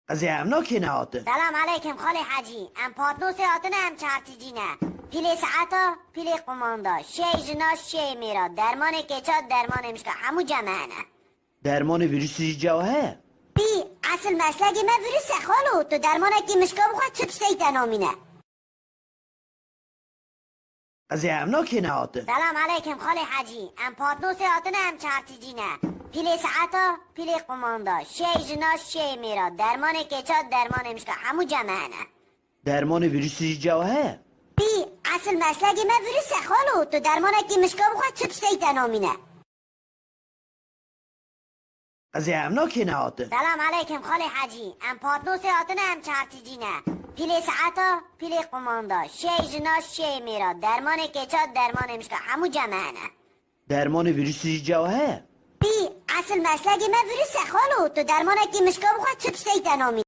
قضیه امنا که نهاته سلام علیکم خاله حاجی ام پاتنوس هاتنه ام چارتیجینه پیلی ساعتا پیلی قماندا شی جنا شی میرا درمان کچات درمان مشکا همو جمعانه درمان ویروسی جوهه بی اصل مسلگی ما ویروس خالو تو درمان کی مشکا بخواد چپستی تنامینه قضیه امنا که نهاته سلام علیکم خاله حاجی ام پاتنوس هاتنه ام چارتیجینه پیلی ساعتا پیلی قماندا شی جنا شی میرا درمان کچات درمان مشکا همو جمعانه درمان ویروسی جوهه بی اصل مسلگی ما ویروس خالو تو درمان کی مشکا بخواد چپستی تنامینه قضیه امنا که نهاته سلام علیکم خاله حاجی ام پاتنوس هاتنه ام چارتیجینه پیلی ساعتا پیلی قماندا شی جنا شی میرا درمان کچات درمان مشکا همو جمعانه درمان ویروسی جوهه بی اصل مسلگی ما ویروس خالو تو درمان کی مشکا بخواد چپستی تنامینه